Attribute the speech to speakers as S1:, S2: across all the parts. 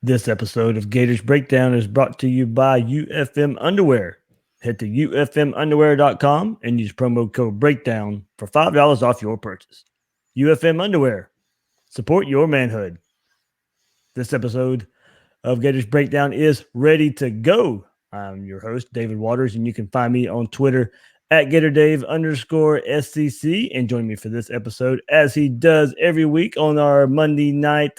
S1: This episode of Gators Breakdown is brought to you by UFM Underwear. Head to ufmunderwear.com and use promo code BREAKDOWN for $5 off your purchase. UFM Underwear. Support your manhood. This episode of Gators Breakdown is ready to go. I'm your host, David Waters, and you can find me on Twitter at GatorDave_SCC. And join me for this episode, as he does every week on our Monday night,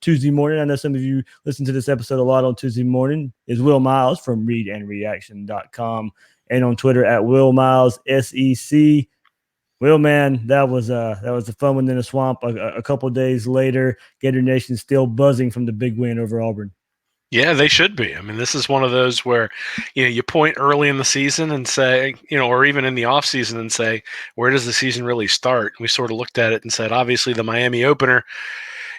S1: Tuesday morning. I know some of you listen to this episode a lot on Tuesday morning, is Will Miles from readandreaction.com and on Twitter at WillMilesSEC. Will, man, that was a fun one in the swamp. A couple of days later, Gator Nation still buzzing from the big win over Auburn.
S2: Yeah, they should be. I mean, this is one of those where, you point early in the season and say, or even in the off season and say, where does the season really start? We sort of looked at it and said, obviously the Miami opener,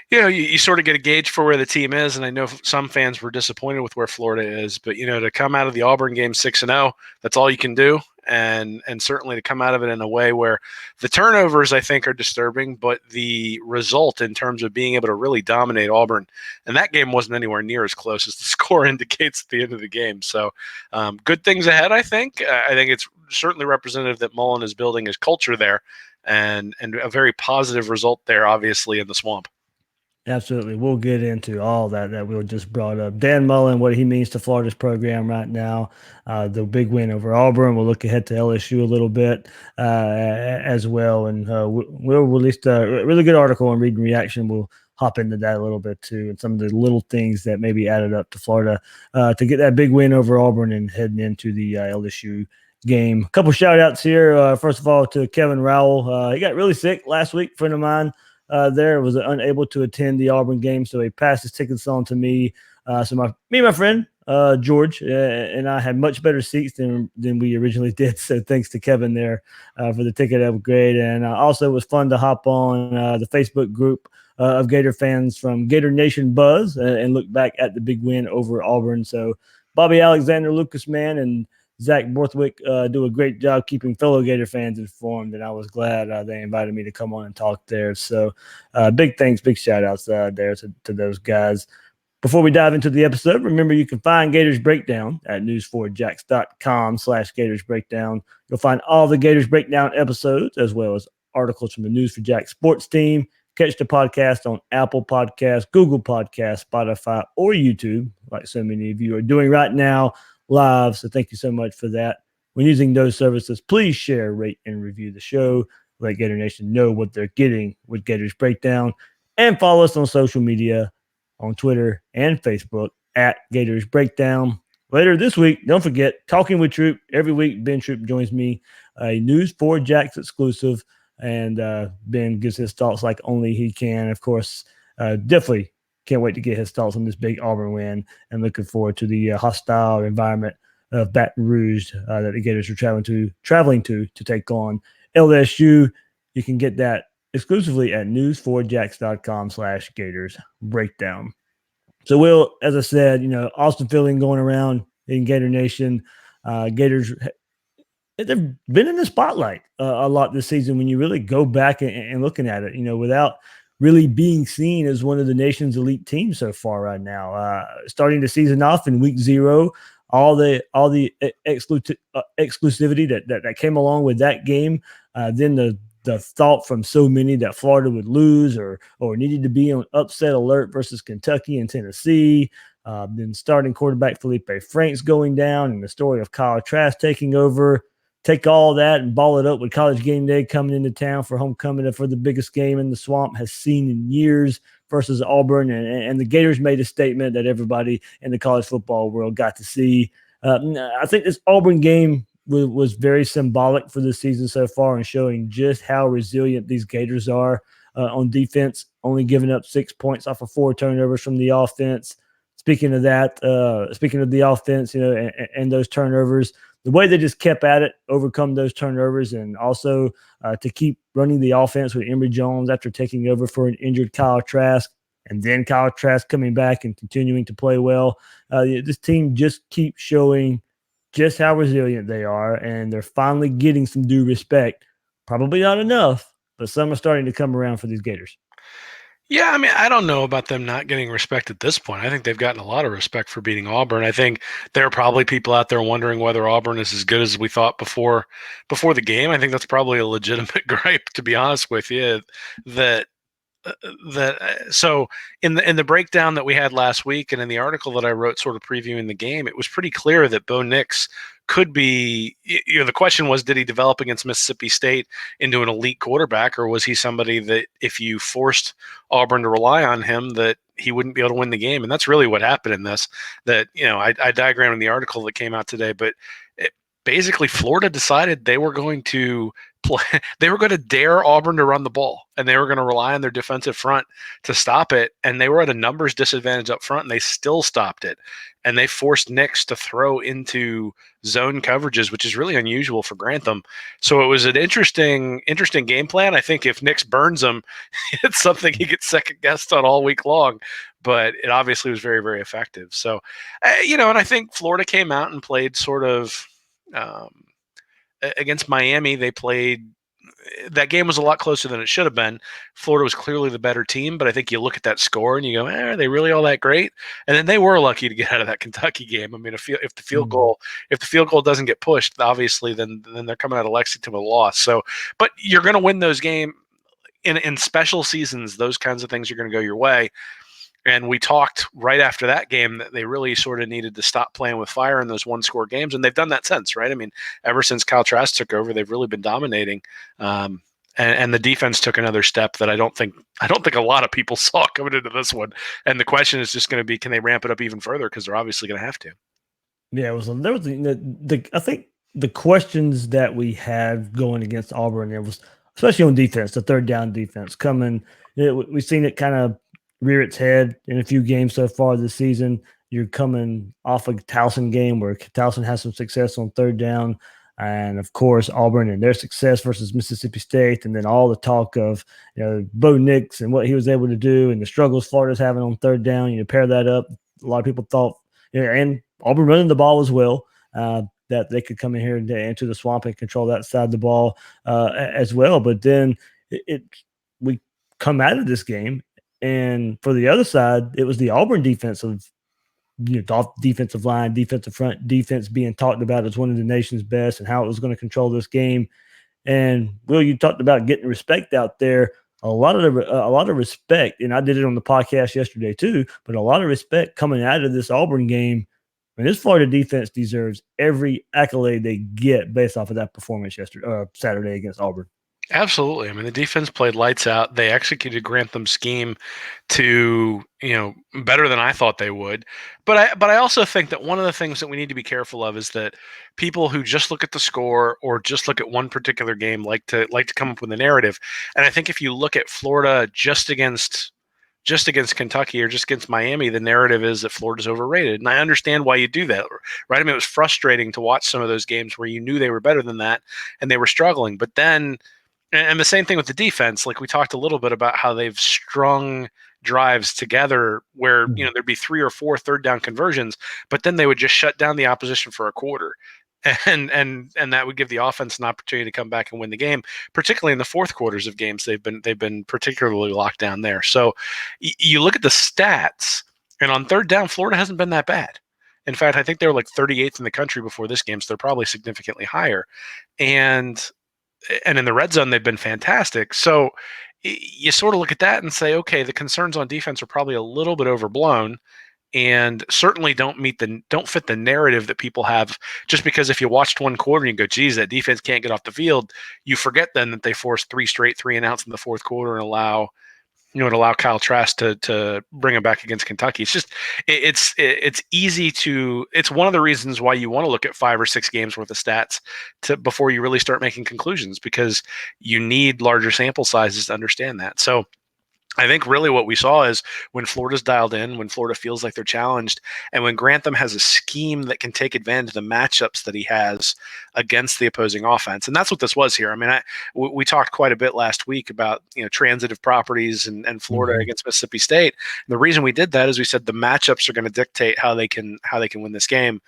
S2: you sort of get a gauge for where the team is. And I know some fans were disappointed with where Florida is, but, to come out of the Auburn game 6-0, that's all you can do. And certainly to come out of it in a way where the turnovers, I think, are disturbing, but the result in terms of being able to really dominate Auburn, and that game wasn't anywhere near as close as the score indicates at the end of the game. So good things ahead, I think. I think it's certainly representative that Mullen is building his culture there, and a very positive result there, obviously, in the swamp.
S1: Absolutely. We'll get into all that we just brought up. Dan Mullen, what he means to Florida's program right now, the big win over Auburn. We'll look ahead to LSU a little bit as well. And we'll release a really good article on Read and Reaction. We'll hop into that a little bit too, and some of the little things that maybe added up to Florida to get that big win over Auburn and heading into the LSU game. A couple shout outs here. First of all, to Kevin Rowell. He got really sick last week, friend of mine. There was unable to attend the Auburn game, so he passed his tickets on to me. So me and my friend George and I had much better seats than we originally did. So thanks to Kevin there for the ticket upgrade, and also it was fun to hop on the Facebook group of Gator fans from Gator Nation Buzz and look back at the big win over Auburn. So Bobby Alexander, Lucas Mann, and Zach Borthwick do a great job keeping fellow Gator fans informed, and I was glad they invited me to come on and talk there. So big thanks, big shout-outs there to those guys. Before we dive into the episode, remember you can find Gators Breakdown at news4jax.com/Gators Breakdown. You'll find all the Gators Breakdown episodes as well as articles from the News for Jax sports team. Catch the podcast on Apple Podcasts, Google Podcasts, Spotify, or YouTube, like so many of you are doing right now live. So thank you so much for that. When using those services, please share, rate, and review the show. Let Gator Nation know what they're getting with Gators Breakdown. And follow us on social media on Twitter and Facebook at Gators Breakdown. Later this week, don't forget, Talking with Troop. Every week, Ben Troop joins me, a News 4 Jax exclusive. And Ben gives his thoughts like only he can. Of course, definitely can't wait to get his thoughts on this big Auburn win, and looking forward to the hostile environment of Baton Rouge that the Gators are traveling to take on LSU. You can get that exclusively at news4jax.com/Gators Breakdown. So, Will, as I said, awesome feeling going around in Gator Nation. Gators, they've been in the spotlight a lot this season when you really go back and looking at it, without really being seen as one of the nation's elite teams so far right now. Starting the season off in week 0, all the exclusivity that came along with that game, then the thought from so many that Florida would lose or needed to be on upset alert versus Kentucky and Tennessee. Then starting quarterback Felipe Franks going down, and the story of Kyle Trask taking over. Take all that and ball it up with College Game Day coming into town for homecoming for the biggest game in the swamp has seen in years versus Auburn. And the Gators made a statement that everybody in the college football world got to see. I think this Auburn game was very symbolic for the season so far and showing just how resilient these Gators are on defense, only giving up 6 points off of 4 turnovers from the offense. Speaking of that, speaking of the offense, and those turnovers, the way they just kept at it, overcome those turnovers, and also to keep running the offense with Emory Jones after taking over for an injured Kyle Trask, and then Kyle Trask coming back and continuing to play well. This team just keeps showing just how resilient they are, and they're finally getting some due respect. Probably not enough, but some are starting to come around for these Gators.
S2: Yeah, I mean, I don't know about them not getting respect at this point. I think they've gotten a lot of respect for beating Auburn. I think there are probably people out there wondering whether Auburn is as good as we thought before the game. I think that's probably a legitimate gripe, to be honest with you. That so in the breakdown that we had last week and in the article that I wrote sort of previewing the game, it was pretty clear that Bo Nix could be, the question was, did he develop against Mississippi State into an elite quarterback, or was he somebody that if you forced Auburn to rely on him, that he wouldn't be able to win the game? And that's really what happened in this. That, I diagrammed in the article that came out today, but basically Florida decided they were going to play, they were going to dare Auburn to run the ball, and they were going to rely on their defensive front to stop it. And they were at a numbers disadvantage up front, and they still stopped it. And they forced Nix to throw into zone coverages, which is really unusual for Grantham. So it was an interesting game plan. I think if Nix burns them, it's something he gets second guessed on all week long. But it obviously was very, very effective. So, and I think Florida came out and played sort of um, against Miami. They played, that game was a lot closer than it should have been. Florida was clearly the better team, but I think you look at that score and you go, are they really all that great? And then they were lucky to get out of that Kentucky game. I mean, if the field goal doesn't get pushed, obviously, then they're coming out of Lexington with a loss. So, but you're going to win those games in special seasons. Those kinds of things are going to go your way. And we talked right after that game that they really sort of needed to stop playing with fire in those one-score games, and they've done that since, right? I mean, ever since Kyle Trask took over, they've really been dominating, and the defense took another step that I don't think a lot of people saw coming into this one. And the question is just going to be, can they ramp it up even further? Because they're obviously going to have to.
S1: Yeah, it was. There was I think the questions that we had going against Auburn, it was especially on defense, the third down defense coming. We've seen it kind of rear its head in a few games so far this season. You're coming off a Towson game where Towson has some success on third down, and of course Auburn and their success versus Mississippi State, and then all the talk of Bo Nix and what he was able to do and the struggles Florida's having on third down. You pair that up. A lot of people thought, and Auburn running the ball as well, that they could come in here into the swamp and control that side of the ball as well. But then we come out of this game, and for the other side, it was the Auburn defensive line, defensive front, defense being talked about as one of the nation's best and how it was going to control this game. And Will, you talked about getting respect out there. A lot of respect, and I did it on the podcast yesterday too. But a lot of respect coming out of this Auburn game. And this Florida defense deserves every accolade they get based off of that performance Saturday against Auburn.
S2: Absolutely. I mean, the defense played lights out. They executed Grantham's scheme to, better than I thought they would. But I also think that one of the things that we need to be careful of is that people who just look at the score or just look at one particular game like to come up with a narrative. And I think if you look at Florida just against Kentucky or just against Miami, the narrative is that Florida's overrated. And I understand why you do that, right? I mean, it was frustrating to watch some of those games where you knew they were better than that and they were struggling. But then, and the same thing with the defense, like we talked a little bit about how they've strung drives together where, there'd be 3 or 4 third down conversions, but then they would just shut down the opposition for a quarter. And that would give the offense an opportunity to come back and win the game, particularly in the fourth quarters of games. They've been particularly locked down there. So you look at the stats, and on third down, Florida hasn't been that bad. In fact, I think they were like 38th in the country before this game, so they're probably significantly higher. And in the red zone, they've been fantastic. So you sort of look at that and say, okay, the concerns on defense are probably a little bit overblown, and certainly don't fit the narrative that people have. Just because if you watched one quarter and you go, geez, that defense can't get off the field, you forget then that they forced 3 straight 3-and-outs in the fourth quarter and allow Kyle Trask to bring him back against Kentucky. It's just it's easy to. It's one of the reasons why you want to look at 5 or 6 games worth of stats before you really start making conclusions, because you need larger sample sizes to understand that. So I think really what we saw is when Florida's dialed in, when Florida feels like they're challenged, and when Grantham has a scheme that can take advantage of the matchups that he has against the opposing offense. And that's what this was here. I mean, we talked quite a bit last week about, transitive properties and Florida against Mississippi State. And the reason we did that is we said the matchups are going to dictate how they can win this game.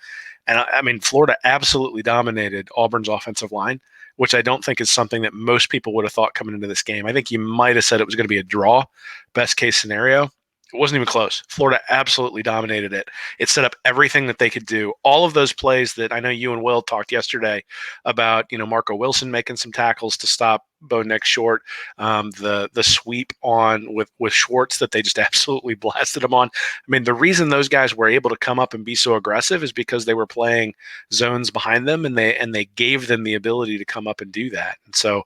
S2: And I mean, Florida absolutely dominated Auburn's offensive line. which I don't think is something that most people would have thought coming into this game. I think you might have said it was going to be a draw, best case scenario. It wasn't even close. Florida absolutely dominated it. It set up everything that they could do. All of those plays that I know you and Will talked yesterday about, Marco Wilson making some tackles to stop Bo Nix short, the sweep on with Schwartz that they just absolutely blasted him on. I mean, the reason those guys were able to come up and be so aggressive is because they were playing zones behind them, and they gave them the ability to come up and do that. And so,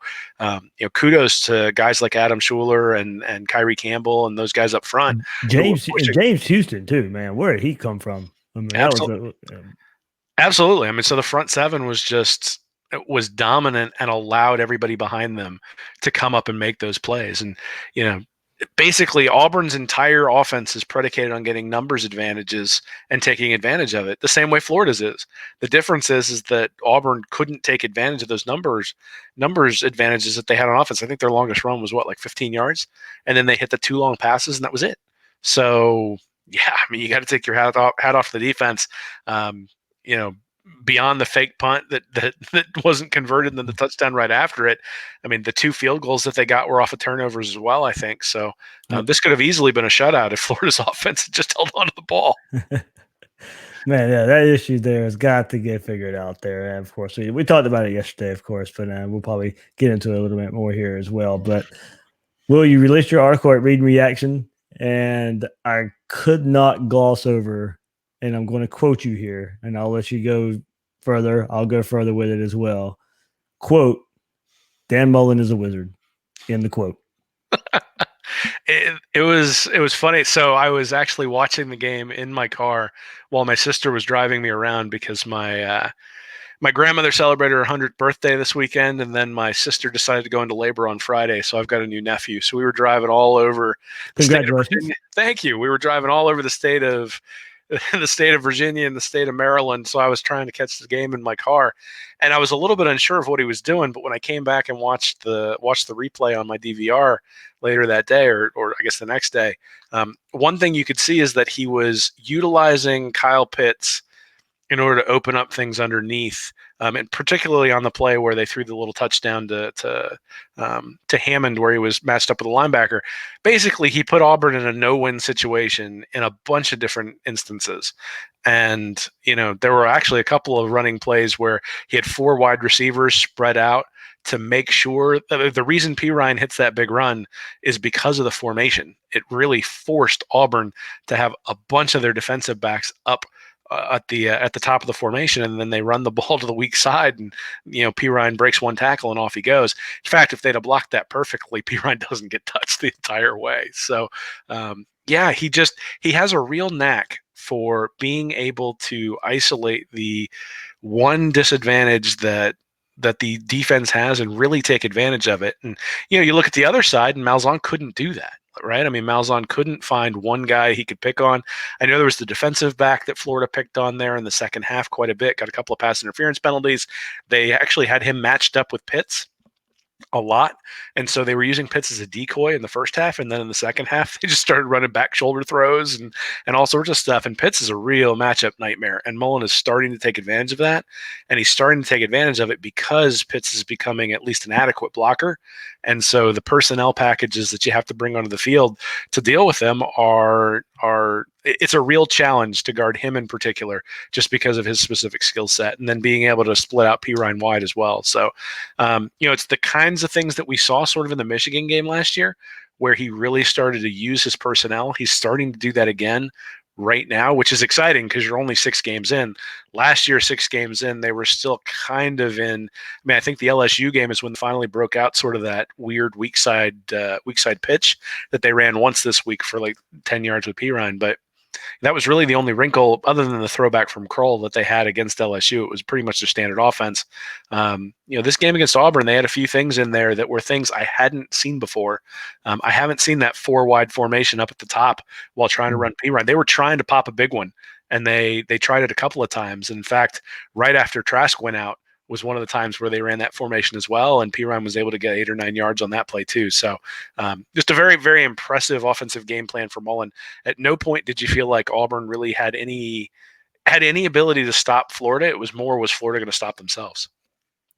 S2: kudos to guys like Adam Schuler and Kyrie Campbell and those guys up front who were pushing.
S1: James Houston too, man. Where did he come from? I mean, that was
S2: Absolutely. I mean, so the front seven was dominant and allowed everybody behind them to come up and make those plays. And, basically Auburn's entire offense is predicated on getting numbers advantages and taking advantage of it the same way Florida's is. The difference is that Auburn couldn't take advantage of those numbers advantages that they had on offense. I think their longest run was like 15 yards, and then they hit the 2 long passes, and that was it. So yeah, I mean, you got to take your hat off the defense. Beyond the fake punt that wasn't converted and then the touchdown right after it. I mean, the 2 field goals that they got were off of turnovers as well, I think. So this could have easily been a shutout if Florida's offense had just held on to the ball.
S1: Man, yeah, that issue there has got to get figured out there. And of course, we talked about it yesterday, of course, but we'll probably get into it a little bit more here as well. But Will, you released your article at Read and Reaction, and I could not gloss over, and I'm going to quote you here, and I'll let you go further. I'll go further with it as well. Quote, Dan Mullen is a wizard. End the quote.
S2: It was funny. So I was actually watching the game in my car while my sister was driving me around because my grandmother celebrated her 100th birthday this weekend, and then my sister decided to go into labor on Friday, so I've got a new nephew. So we were driving all over the state of Virginia. Thank you. We were driving all over the state of Virginia and the state of Maryland. So I was trying to catch the game in my car, and I was a little bit unsure of what he was doing. But when I came back and watched the replay on my DVR later that day, or I guess the next day, one thing you could see is that he was utilizing Kyle Pitts in order to open up things underneath, and particularly on the play where they threw the little touchdown to Hammond, where he was matched up with a linebacker. Basically, he put Auburn in a no-win situation in a bunch of different instances. And, there were actually a couple of running plays where he had 4 wide receivers spread out to make sure the reason P. Ryan hits that big run is because of the formation. It really forced Auburn to have a bunch of their defensive backs up at the top of the formation, and then they run the ball to the weak side, and P. Ryan breaks 1 tackle and off he goes. In fact, if they'd have blocked that perfectly, P. Ryan doesn't get touched the entire way. So he has a real knack for being able to isolate the one disadvantage that the defense has and really take advantage of it. And you look at the other side, and Malzahn couldn't do that. Right? I mean, Malzahn couldn't find one guy he could pick on. I know there was the defensive back that Florida picked on there in the second half quite a bit, got a couple of pass interference penalties. They actually had him matched up with Pitts a lot. And so they were using Pitts as a decoy in the first half. And then in the second half, they just started running back shoulder throws and all sorts of stuff. And Pitts is a real matchup nightmare. And Mullen is starting to take advantage of that. And he's starting to take advantage of it because Pitts is becoming at least an adequate blocker. And so the personnel packages that you have to bring onto the field to deal with them it's a real challenge to guard him in particular, just because of his specific skill set, and then being able to split out P. Ryan wide as well. So, it's the kinds of things that we saw sort of in the Michigan game last year, where he really started to use his personnel. He's starting to do that again right now, which is exciting because you're only 6 games in. Last year, 6 games in, they were still kind of in. I mean, I think the LSU game is when they finally broke out sort of that weird weak side pitch that they ran once this week for like 10 yards with P. Ryan, but that was really the only wrinkle other than the throwback from Kroll that they had against LSU. It was pretty much their standard offense. This game against Auburn, they had a few things in there that were things I hadn't seen before. I haven't seen that 4 wide formation up at the top while trying to run P. Ryan. They were trying to pop a big one, and they tried it a couple of times. In fact, right after Trask went out was one of the times where they ran that formation as well, and P. Ryan was able to get 8 or 9 yards on that play too. So just a very, very impressive offensive game plan for Mullen. At no point did you feel like Auburn really had any ability to stop Florida. It was more, was Florida going to stop themselves?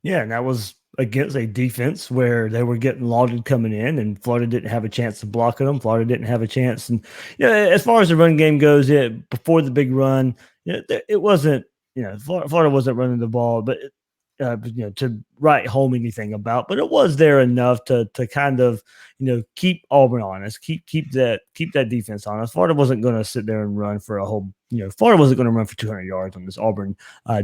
S1: Yeah, and that was against a defense where they were getting lauded coming in, and Florida didn't have a chance to block them. Florida didn't have a chance, and as far as the run game goes, before the big run, it wasn't. Florida wasn't running the ball, but to write home anything about, but it was there enough to kind of keep Auburn honest, keep that defense honest. Florida wasn't going to sit there and run for a whole. Florida wasn't going to run for 200 yards on this Auburn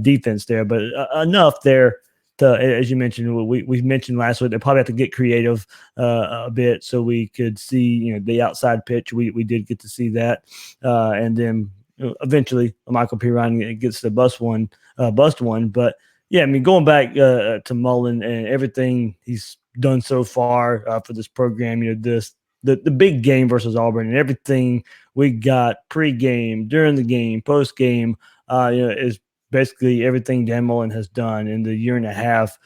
S1: defense there, but enough there as you mentioned, we mentioned last week, they probably have to get creative a bit so we could see, the outside pitch. We did get to see that, and then eventually Michael P. Ryan gets to bust one. But yeah, I mean, going back to Mullen and everything he's done so far for this program, the big game versus Auburn and everything we got pre-game, during the game, post-game, is basically everything Dan Mullen has done in the year and a half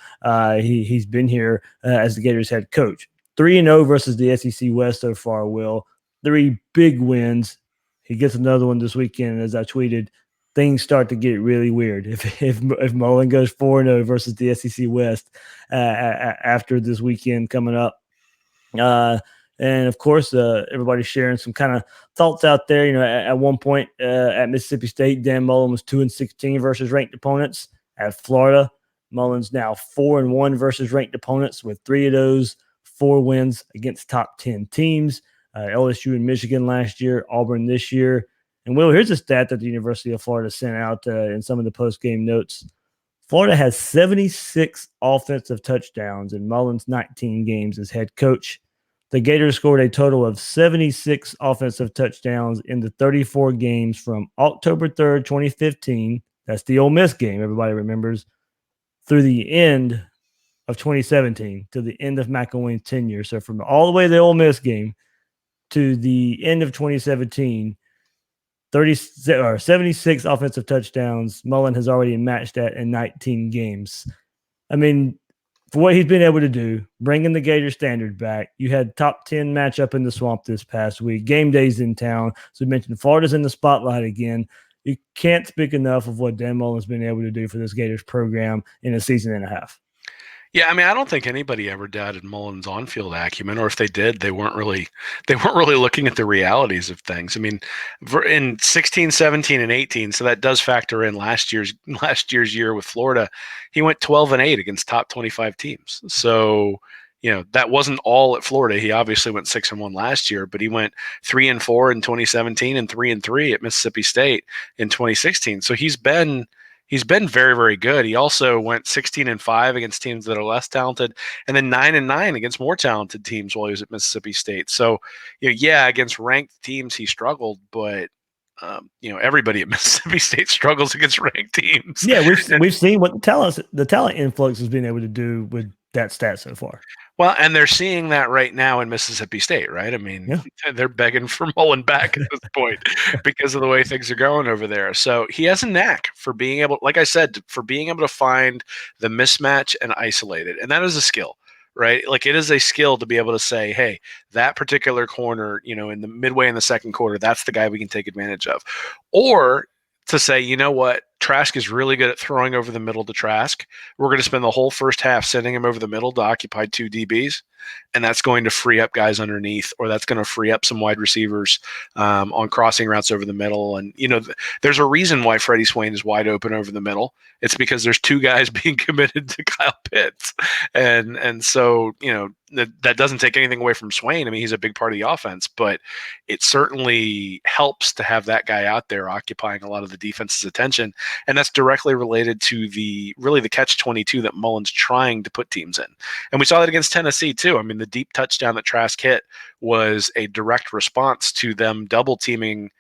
S1: he's been here as the Gators head coach. 3-0 versus the SEC West so far, Will. 3 big wins. He gets another one this weekend, as I tweeted. Things start to get really weird if Mullen goes 4-0 versus the SEC West after this weekend coming up. And of course, everybody's sharing some kind of thoughts out there. At one point at Mississippi State, Dan Mullen was 2-16 versus ranked opponents. At Florida, Mullen's now 4-1 versus ranked opponents, with 3 of those 4 wins against top 10 teams. LSU and Michigan last year, Auburn this year. And Will, here's a stat that the University of Florida sent out in some of the post-game notes. Florida has 76 offensive touchdowns in Mullen's 19 games as head coach. The Gators scored a total of 76 offensive touchdowns in the 34 games from October 3rd, 2015. That's the Ole Miss game, everybody remembers, through the end of 2017, to the end of McElwain's tenure. So from all the way to the Ole Miss game to the end of 2017, 76 offensive touchdowns. Mullen has already matched that in 19 games. I mean, for what he's been able to do, bringing the Gator standard back. You had top 10 matchup in the Swamp this past week. Game days in town. So we mentioned Florida's in the spotlight again. You can't speak enough of what Dan Mullen's been able to do for this Gators program in a season and a half.
S2: Yeah, I mean, I don't think anybody ever doubted Mullen's on-field acumen, or if they did, they weren't really looking at the realities of things. I mean, in 16, 17, and 18, so that does factor in last year's year with Florida. He went 12-8 against top 25 teams. So, that wasn't all at Florida. He obviously went 6-1 last year, but he went 3-4 in 2017 and 3-3 at Mississippi State in 2016. So he's been very, very good. He also went 16-5 against teams that are less talented, and then 9-9 against more talented teams while he was at Mississippi State. So, against ranked teams he struggled, but everybody at Mississippi State struggles against ranked teams.
S1: Yeah, we've seen what the talent influx has been able to do with that stat so far.
S2: Well, and they're seeing that right now in Mississippi State, right? I mean, They're begging for Mullen back at this point because of the way things are going over there. So he has a knack for being able, like I said, for being able to find the mismatch and isolate it. And that is a skill, right? Like, it is a skill to be able to say, hey, that particular corner, in the midway in the second quarter, that's the guy we can take advantage of. Or to say, you know what, Trask is really good at throwing over the middle to Trask. We're going to spend the whole first half sending him over the middle to occupy 2 DBs, and that's going to free up guys underneath, or that's going to free up some wide receivers on crossing routes over the middle. And, there's a reason why Freddie Swain is wide open over the middle. It's because there's 2 guys being committed to Kyle Pitts. And so, that doesn't take anything away from Swain. I mean, he's a big part of the offense, but it certainly helps to have that guy out there occupying a lot of the defense's attention. And that's directly related to the catch-22 that Mullen's trying to put teams in. And we saw that against Tennessee too. I mean, the deep touchdown that Trask hit was a direct response to them double teaming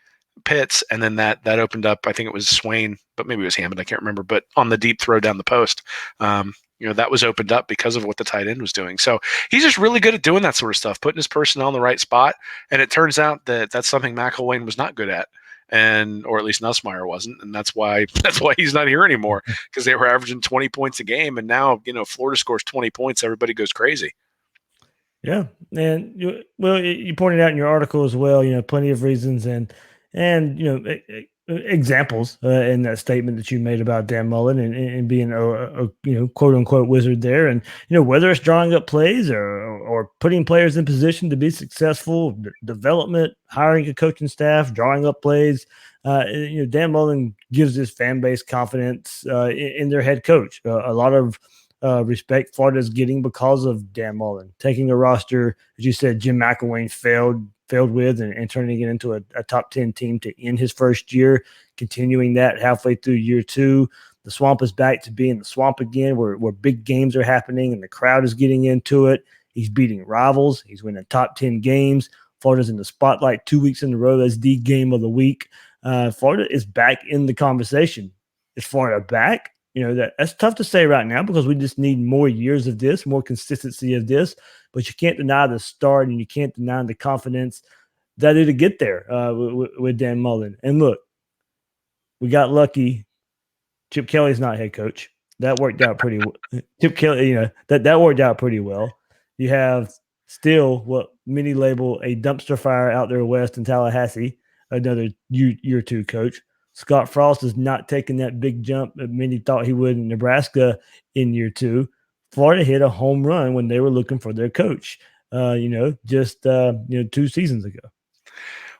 S2: Pitts, and then that opened up, I think it was Swain, but maybe it was Hammond, I can't remember, but on the deep throw down the post, that was opened up because of what the tight end was doing. So he's just really good at doing that sort of stuff, putting his personnel in the right spot. And it turns out that that's something McElwain was not good at. Or at least Nussmeier wasn't, and that's why he's not here anymore, because they were averaging 20 points a game, and now Florida scores 20 points, everybody goes crazy.
S1: Yeah, and you pointed out in your article as well, plenty of reasons, and examples in that statement that you made about Dan Mullen and being a quote unquote wizard there, and whether it's drawing up plays or putting players in position to be successful, development, hiring a coaching staff, drawing up plays. Dan Mullen gives his fan base confidence in their head coach. A lot of respect Florida's getting because of Dan Mullen taking a roster, as you said, Jim McElwain failed with and turning it into a top 10 team to end his first year, continuing that halfway through year two. The swamp is back to being the swamp again, where big games are happening and the crowd is getting into it. He's beating rivals. He's winning top 10 games. Florida's in the spotlight 2 weeks in a row as the game of the week. Florida is back in the conversation. Is Florida back? That's tough to say right now because we just need more years of this, more consistency of this. But you can't deny the start and you can't deny the confidence that it'll get there with Dan Mullen. And look, we got lucky. Chip Kelly's not head coach. That worked out pretty well. Chip Kelly, that worked out pretty well. You have still what many label a dumpster fire out there west in Tallahassee, another year two coach. Scott Frost is not taking that big jump that many thought he would in Nebraska in year two. Florida hit a home run when they were looking for their coach, just 2 seasons ago.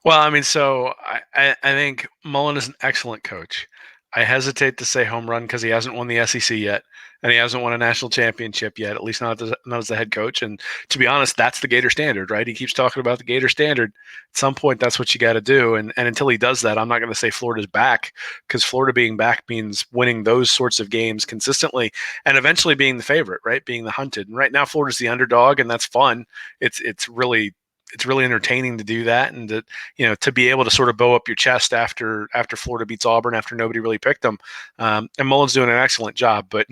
S2: Well, I mean, so I think Mullen is an excellent coach. I hesitate to say home run because he hasn't won the SEC yet, and he hasn't won a national championship yet, at least not as the head coach. And to be honest, that's the Gator standard, right? He keeps talking about the Gator standard. At some point, that's what you got to do. And until he does that, I'm not going to say Florida's back because Florida being back means winning those sorts of games consistently and eventually being the favorite, right? Being the hunted. And right now, Florida's the underdog, and that's fun. It's really entertaining to do that and to be able to sort of bow up your chest after Florida beats Auburn after nobody really picked them. And Mullen's doing an excellent job, but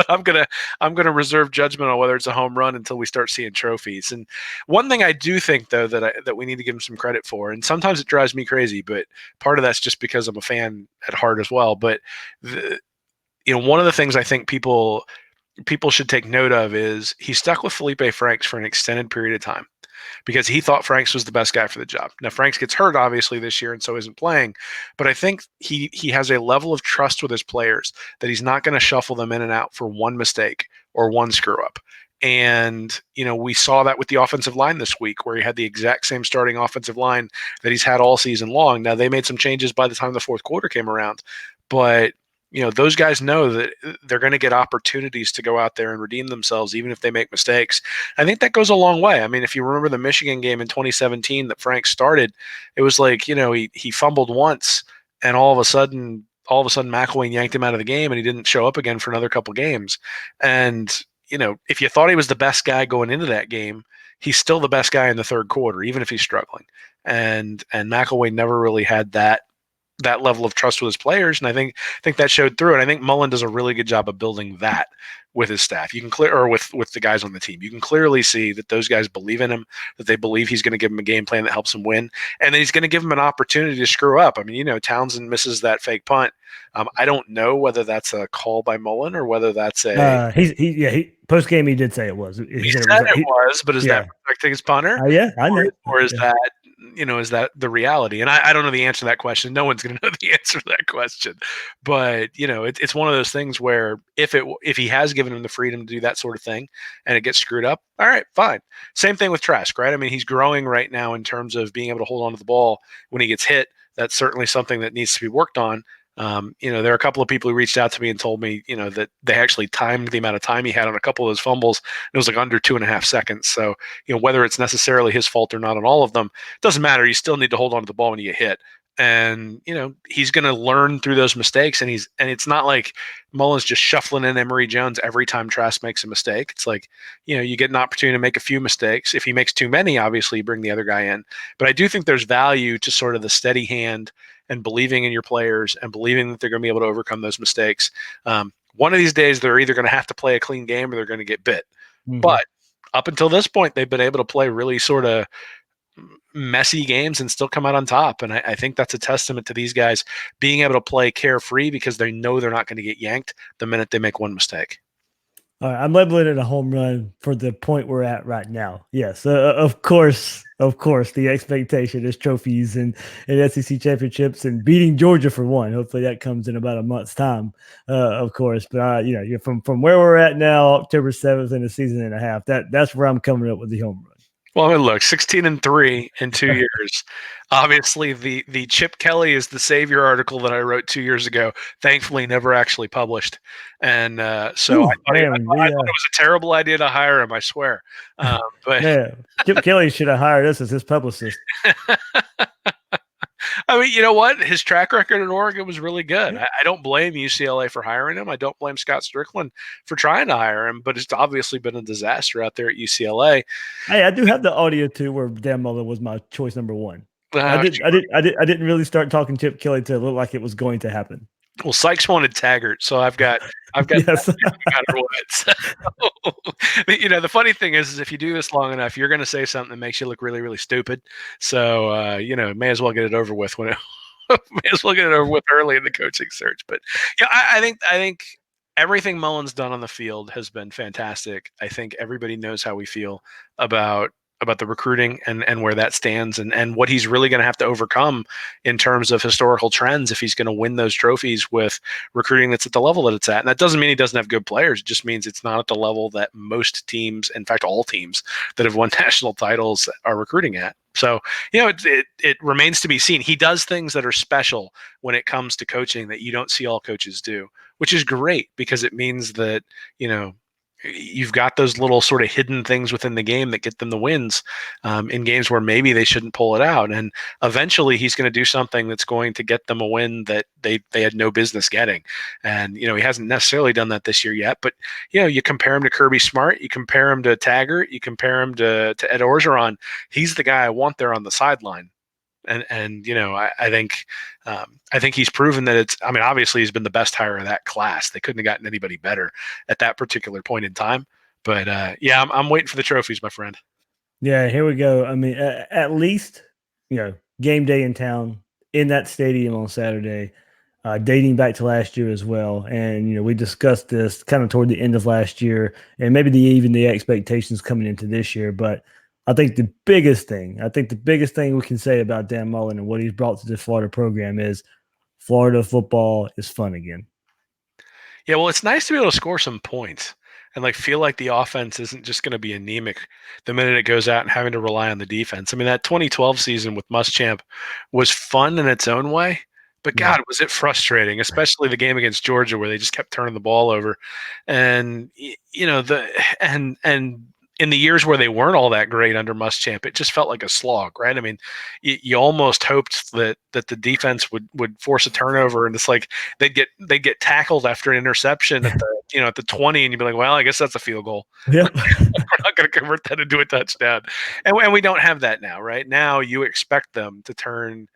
S2: I'm gonna reserve judgment on whether it's a home run until we start seeing trophies. And one thing I do think though that we need to give him some credit for, and sometimes it drives me crazy, but part of that's just because I'm a fan at heart as well. But one of the things I think people should take note of is he stuck with Felipe Franks for an extended period of time, because he thought Franks was the best guy for the job. Now, Franks gets hurt, obviously, this year, and so isn't playing. But I think he has a level of trust with his players that he's not going to shuffle them in and out for one mistake or one screw-up. And, we saw that with the offensive line this week, where he had the exact same starting offensive line that he's had all season long. Now, they made some changes by the time the fourth quarter came around. But those guys know that they're going to get opportunities to go out there and redeem themselves, even if they make mistakes. I think that goes a long way. I mean, if you remember the Michigan game in 2017 that Frank started, it was like, he fumbled once and all of a sudden McElwain yanked him out of the game and he didn't show up again for another couple games. And, if you thought he was the best guy going into that game, he's still the best guy in the third quarter, even if he's struggling. And McElwain never really had that level of trust with his players, and I think that showed through. And I think Mullen does a really good job of building that with his staff. You can with the guys on the team. You can clearly see that those guys believe in him, that they believe he's going to give them a game plan that helps him wim, and that he's going to give them an opportunity to screw up. I mean, Townsend misses that fake punt. I don't know whether that's a call by Mullen or whether that's a.
S1: He post game he did say it was.
S2: He said it was, but is that protecting his punter?
S1: Yeah, I know.
S2: Or is that is that the reality? And I don't know the answer to that question. No one's going to know the answer to that question. But it's one of those things where if he has given him the freedom to do that sort of thing and it gets screwed up, all right, fine. Same thing with Trask, right? I mean, he's growing right now in terms of being able to hold on to the ball when he gets hit. That's certainly something that needs to be worked on. There are a couple of people who reached out to me and told me, that they actually timed the amount of time he had on a couple of those fumbles. It was like under 2.5 seconds. So, whether it's necessarily his fault or not on all of them, doesn't matter. You still need to hold on to the ball when you get hit. And, he's going to learn through those mistakes. And it's not like Mullen's just shuffling in Emory Jones every time Trask makes a mistake. It's like, you get an opportunity to make a few mistakes. If he makes too many, obviously you bring the other guy in. But I do think there's value to sort of the steady hand and believing in your players and believing that they're going to be able to overcome those mistakes. One of these days, they're either going to have to play a clean game or they're going to get bit. Mm-hmm. But up until this point, they've been able to play really sort of messy games and still come out on top. And I think that's a testament to these guys being able to play carefree because they know they're not going to get yanked the minute they make one mistake.
S1: All right, I'm labeling it a home run for the point we're at right now. Yes, of course, the expectation is trophies and SEC championships and beating Georgia for one. Hopefully, that comes in about a month's time, of course. But from where we're at now, October 7th, in a season and a half, that's where I'm coming up with the home run.
S2: Well, I mean, look, 16-3 in 2 years. Obviously, the Chip Kelly is the savior article that I wrote 2 years ago. Thankfully, never actually published, and so
S1: Ooh,
S2: I
S1: man,
S2: thought it was a terrible idea to hire him. I swear, but
S1: man, Chip Kelly should have hired us as his publicist.
S2: I mean, you know what? His track record in Oregon was really good. I don't blame UCLA for hiring him. I don't blame Scott Strickland for trying to hire him, but it's obviously been a disaster out there at UCLA.
S1: Hey, I do have the audio too, where Dan Mullen was my choice number one. I did,
S2: Sure.
S1: I didn't really start talking Chip Kelly to look like it was going to happen.
S2: Well, Sykes wanted Taggart, so I've got
S1: Yes.
S2: that no matter what. So, the funny thing is if you do this long enough, you're going to say something that makes you look really, really stupid. So, may as well get it over with may as well get it over with early in the coaching search. But yeah, I think everything Mullen's done on the field has been fantastic. I think everybody knows how we feel about the recruiting and where that stands and what he's really going to have to overcome in terms of historical trends if he's going to win those trophies with recruiting that's at the level that it's at. And that doesn't mean he doesn't have good players. It just means it's not at the level that most teams, in fact, all teams that have won national titles are recruiting at. So, it remains to be seen. He does things that are special when it comes to coaching that you don't see all coaches do, which is great because it means that, you've got those little sort of hidden things within the game that get them the wins in games where maybe they shouldn't pull it out. And eventually he's going to do something that's going to get them a win that they had no business getting. And, he hasn't necessarily done that this year yet, but, you compare him to Kirby Smart, you compare him to Taggart, you compare him to Ed Orgeron. He's the guy I want there on the sideline. And I think he's proven that obviously he's been the best hire of that class. They couldn't have gotten anybody better at that particular point in time. But I'm waiting for the trophies, my friend.
S1: Yeah, here we go. At least, game day in town in that stadium on Saturday, dating back to last year as well. And, we discussed this kind of toward the end of last year and maybe even the expectations coming into this year. But I think the biggest thing we can say about Dan Mullen and what he's brought to this Florida program is Florida football is fun again.
S2: Yeah, well, it's nice to be able to score some points and feel like the offense isn't just going to be anemic the minute it goes out and having to rely on the defense. That 2012 season with Muschamp was fun in its own way, but God, was it frustrating, especially the game against Georgia where they just kept turning the ball over. And and in the years where they weren't all that great under Muschamp, it just felt like a slog, right? You almost hoped that the defense would force a turnover, and it's like they'd get tackled after an interception at the 20, and you'd be like, well, I guess that's a field goal.
S1: Yep.
S2: We're not going to convert that into a touchdown, and we don't have that now, right? Now you expect them to turn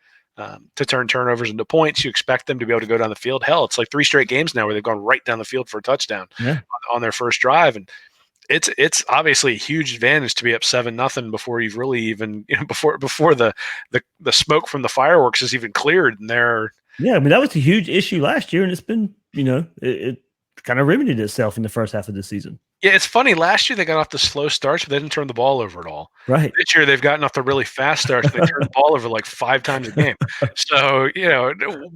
S2: turnovers into points. You expect them to be able to go down the field. Hell, it's like 3 straight games now where they've gone right down the field for a touchdown on their first drive, and it's obviously a huge advantage to be up 7-0 before you've really even before the smoke from the fireworks is even cleared. And
S1: that was a huge issue last year, and it's been it kind of remedied itself in the first half of the season.
S2: Yeah, it's funny. Last year they got off the slow starts, but they didn't turn the ball over at all.
S1: Right.
S2: This year they've gotten off the really fast starts. They turn the ball over like 5 times a game. So,